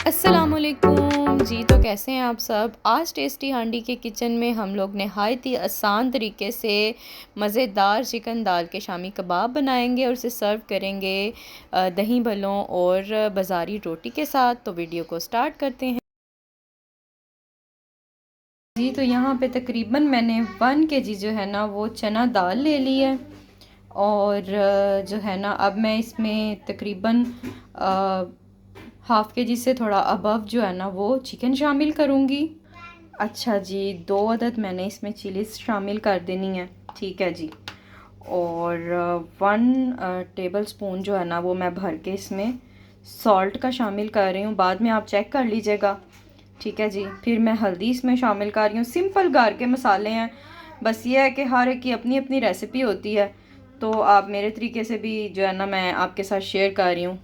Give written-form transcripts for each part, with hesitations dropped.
अस्सलामुअलैकुम जी। तो कैसे हैं आप सब। आज टेस्टी हांडी के किचन में हम लोग नहायत ही आसान तरीके से मज़ेदार चिकन दाल के शामी कबाब बनाएंगे और उसे सर्व करेंगे दही भल्लों और बाज़ारी रोटी के साथ। तो वीडियो को स्टार्ट करते हैं जी। तो यहाँ पे तकरीबन मैंने 1 kg जो है ना वो चना दाल ले ली है। और जो है ना अब मैं इसमें तकरीबन ½ kg से थोड़ा अबव जो है ना वो चिकन शामिल करूँगी। अच्छा जी, 2 अदद मैंने इसमें चिलीज़ शामिल कर देनी है, ठीक है जी। और 1 टेबल स्पून जो है ना वो मैं भर के इसमें सॉल्ट का शामिल कर रही हूँ। बाद में आप चेक कर लीजिएगा, ठीक है जी। फिर मैं हल्दी इसमें शामिल कर रही हूँ। सिंपल घर के मसाले हैं, बस ये है कि हर एक की अपनी अपनी रेसिपी होती है, तो आप मेरे तरीके से भी जो है ना मैं आपके साथ शेयर कर रही हूँ।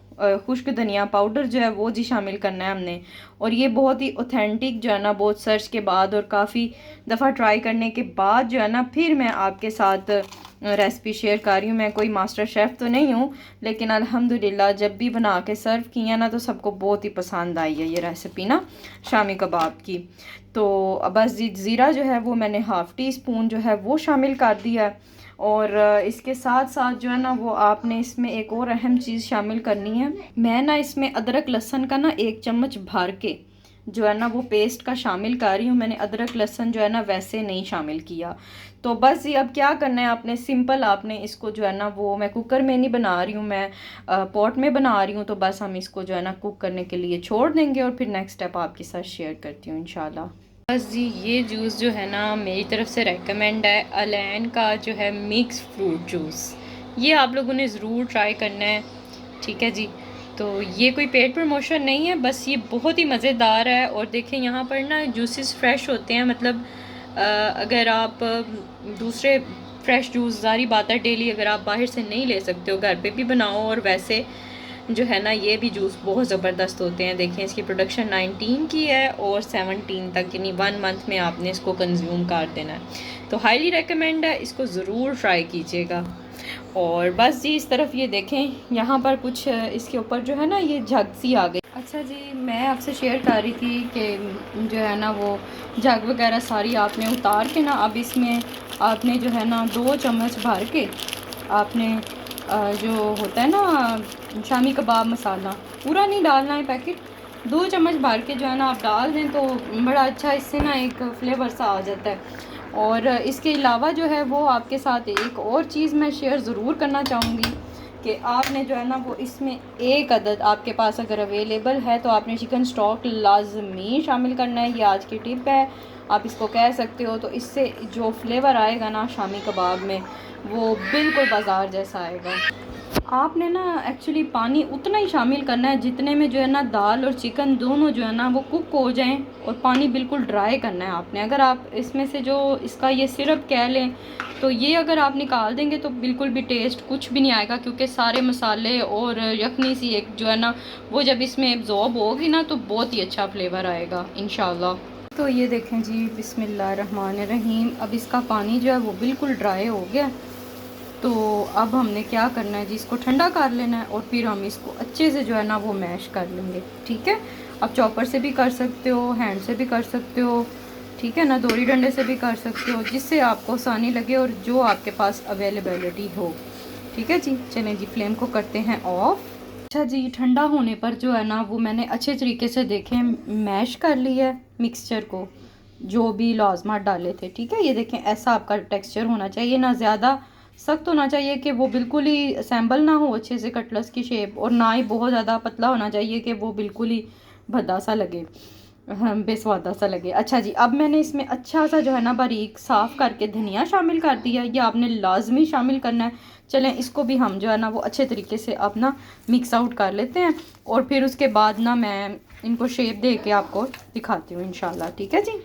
खुश्क धनिया पाउडर जो है वो जी शामिल करना है हमने। और ये बहुत ही ऑथेंटिक जो है ना, बहुत सर्च के बाद और काफ़ी दफ़ा ट्राई करने के बाद जो है ना फिर मैं आपके साथ रेसिपी शेयर कर रही हूँ। मैं कोई मास्टर शेफ़ तो नहीं हूँ, लेकिन अल्हम्दुलिल्लाह जब भी बना के सर्व की है ना तो सबको बहुत ही पसंद आई है ये रेसिपी ना शामी कबाब की। तो बस ज़ीरा जो है वो मैंने ½ टी स्पून जो है वो शामिल कर दिया है। और इसके साथ साथ जो है ना वो आपने इसमें एक और अहम चीज़ शामिल करनी है। मैं ना इसमें अदरक लहसुन का ना 1 चम्मच भर के जो है ना वो पेस्ट का शामिल कर रही हूँ। मैंने अदरक लहसुन जो है ना वैसे नहीं शामिल किया। तो बस ये अब क्या करना है आपने, सिंपल आपने इसको जो है ना वो, मैं कुकर में नहीं बना रही हूँ, मैं पॉट में बना रही हूँ। तो बस हम इसको जो है ना कुक करने के लिए छोड़ देंगे और फिर नेक्स्ट स्टेप आपके साथ शेयर करती हूँ इंशाल्लाह। बस जी, ये जूस जो है ना मेरी तरफ से रेकमेंड है, अलेन का जो है मिक्स फ्रूट जूस। ये आप लोगों ने ज़रूर ट्राई करना है, ठीक है जी। तो ये कोई पेड प्रमोशन नहीं है, बस ये बहुत ही मज़ेदार है। और देखें यहाँ पर ना जूसेस फ्रेश होते हैं, मतलब अगर आप दूसरे फ्रेश जूस, ज़ारी बात है डेली अगर आप बाहर से नहीं ले सकते हो, घर पे भी बनाओ। और वैसे जो है ना ये भी जूस बहुत ज़बरदस्त होते हैं। देखें इसकी प्रोडक्शन 19 की है और 17 तक, यानी 1 मंथ में आपने इसको कंज्यूम कर देना है। तो हाईली रेकमेंड है, इसको ज़रूर ट्राई कीजिएगा। और बस जी इस तरफ ये देखें, यहाँ पर कुछ इसके ऊपर जो है ना ये झग सी आ गई। अच्छा जी, मैं आपसे शेयर कर रही थी कि जो है ना वो झग वगैरह सारी आपने उतार के ना अब इसमें आपने जो है ना 2 चम्मच भर के आपने जो होता है ना शामी कबाब मसाला, पूरा नहीं डालना है पैकेट, 2 चम्मच भर के जो है ना आप डाल दें तो बड़ा अच्छा इससे ना एक फ्लेवर सा आ जाता है। और इसके अलावा जो है वो आपके साथ एक और चीज़ मैं शेयर ज़रूर करना चाहूँगी कि आपने जो है ना वो इसमें 1 अदद आपके पास अगर अवेलेबल है तो आपने चिकन स्टॉक लाजमी शामिल करना है। ये आज की टिप है, आप इसको कह सकते हो। तो इससे जो फ्लेवर आएगा ना शामी कबाब में वो बिल्कुल बाज़ार जैसा आएगा। आपने ना एक्चुअली पानी उतना ही शामिल करना है जितने में जो है ना दाल और चिकन दोनों जो है ना वो कुक हो जाएं, और पानी बिल्कुल ड्राई करना है आपने। अगर आप इसमें से जो इसका ये सिरप कह लें तो ये अगर आप निकाल देंगे तो बिल्कुल भी टेस्ट कुछ भी नहीं आएगा, क्योंकि सारे मसाले और यखनी सी एक जो है ना वो जब इसमें एब्जॉर्ब होगी ना तो बहुत ही अच्छा फ्लेवर आएगा इंशाल्लाह। तो ये देखें जी, बिस्मिल्लाहिर्रहमानिर्रहीम, अब इसका पानी जो है वो बिल्कुल ड्राई हो गया। तो अब हमने क्या करना है जी, इसको ठंडा कर लेना है और फिर हम इसको अच्छे से जो है ना वो मैश कर लेंगे, ठीक है। आप चॉपर से भी कर सकते हो, हैंड से भी कर सकते हो, ठीक है ना, दोरी डंडे से भी कर सकते हो, जिससे आपको आसानी लगे और जो आपके पास अवेलेबिलिटी हो, ठीक है जी। चलें जी, फ्लेम को करते हैं ऑफ। अच्छा जी, ठंडा होने पर जो है ना वो मैंने अच्छे तरीके से देखें मैश कर लिया है मिक्सचर को, जो भी लाजमात डाले थे, ठीक है। ये देखें ऐसा आपका टेक्सचर होना चाहिए, ना ज़्यादा सख्त होना चाहिए कि वो बिल्कुल ही असेंबल ना हो अच्छे से कटलस की शेप, और ना ही बहुत ज़्यादा पतला होना चाहिए कि वो बिल्कुल ही भद्दा सा लगे, हाँ बेस्वादा सा लगे। अच्छा जी, अब मैंने इसमें अच्छा सा जो है ना बारीक साफ़ करके धनिया शामिल कर दिया, ये आपने लाजमी शामिल करना है। चलें इसको भी हम जो है ना वो अच्छे तरीके से अब ना मिक्स आउट कर लेते हैं, और फिर उसके बाद ना मैं इनको शेप दे के आपको दिखाती हूँ इंशाल्लाह, ठीक है जी।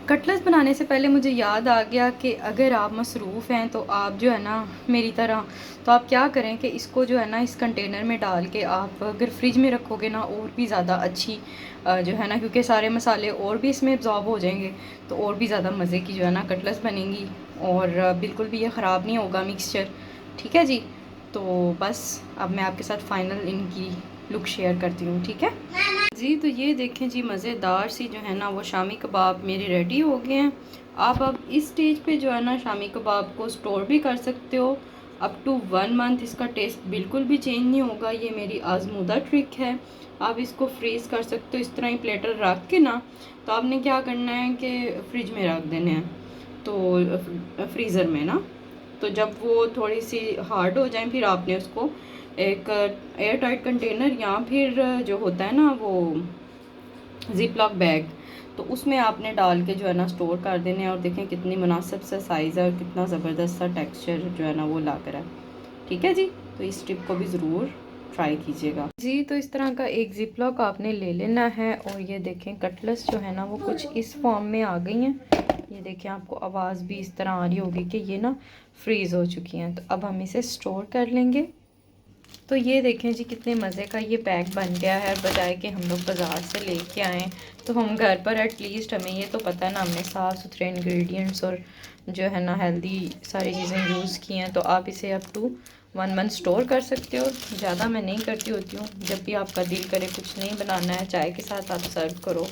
कटलेट्स बनाने से पहले मुझे याद आ गया कि अगर आप मसरूफ़ हैं तो आप जो है ना मेरी तरह, तो आप क्या करें कि इसको जो है ना इस कंटेनर में डाल के आप अगर फ्रिज में रखोगे ना और भी ज़्यादा अच्छी जो है ना, क्योंकि सारे मसाले और भी इसमें एब्जॉर्ब हो जाएंगे तो और भी ज़्यादा मज़े की जो है ना कटलेट्स बनेंगी, और बिल्कुल भी ये ख़राब नहीं होगा मिक्सचर, ठीक है जी। तो बस अब मैं आपके साथ फ़ाइनल इनकी लुक शेयर करती हूँ, ठीक है जी। तो ये देखें जी, मज़ेदार सी जो है ना वो शामी कबाब मेरे रेडी हो गए हैं। आप अब इस स्टेज पे जो है ना शामी कबाब को स्टोर भी कर सकते हो अप टू 1 मंथ। इसका टेस्ट बिल्कुल भी चेंज नहीं होगा, ये मेरी आजमूदा ट्रिक है। आप इसको फ्रीज़ कर सकते हो इस तरह ही प्लेटर रख के ना। तो आपने क्या करना है कि फ्रिज में रख देने हैं, तो फ्रीज़र में ना, तो जब वो थोड़ी सी हार्ड हो जाए फिर आपने उसको एक एयर टाइट कंटेनर या फिर जो होता है ना वो जिप लॉक बैग, तो उसमें आपने डाल के जो है ना स्टोर कर देने हैं। और देखें कितनी मुनासिब सा साइज़ है और कितना ज़बरदस्त सा टेक्सचर जो है ना वो ला कर है, ठीक है जी। तो इस टिप को भी ज़रूर ट्राई कीजिएगा जी। तो इस तरह का एक जिप लॉक आपने ले लेना है। और ये देखें कटलेट्स जो है ना वो कुछ इस फॉर्म में आ गई हैं। ये देखें आपको आवाज़ भी इस तरह आ रही होगी कि ये ना फ्रीज़ हो चुकी हैं। तो अब हम इसे स्टोर कर लेंगे। तो ये देखें जी कितने मज़े का ये पैक बन गया है। बजाय कि हम लोग बाज़ार से लेके आएँ, तो हम घर पर एटलीस्ट, हमें ये तो पता है ना हमने साफ़ सुथरे इंग्रेडिएंट्स और जो है ना हेल्दी सारी चीज़ें यूज़ की हैं। तो आप इसे अप टू 1 मंथ स्टोर कर सकते हो। ज़्यादा मैं नहीं करती होती हूँ, जब भी आपका दिल करे कुछ नहीं बनाना है, चाय के साथ आप सर्व करो,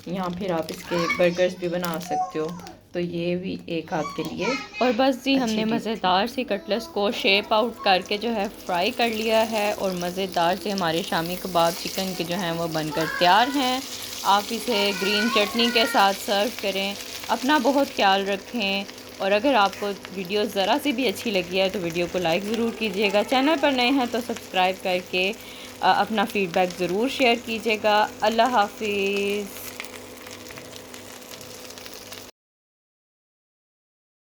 या फिर आप इसके बर्गर्स भी बना सकते हो। तो ये भी एक हाथ के लिए। और बस जी हमने मज़ेदार सी कटलेट्स को शेप आउट करके जो है फ्राई कर लिया है। और मज़ेदार से हमारे शामी कबाब चिकन के जो हैं वो बनकर तैयार हैं। आप इसे ग्रीन चटनी के साथ सर्व करें। अपना बहुत ख्याल रखें। और अगर आपको वीडियो ज़रा सी भी अच्छी लगी है तो वीडियो को लाइक ज़रूर कीजिएगा। चैनल पर नए हैं तो सब्सक्राइब करके अपना फ़ीडबैक ज़रूर शेयर कीजिएगा। अल्लाह हाफिज़।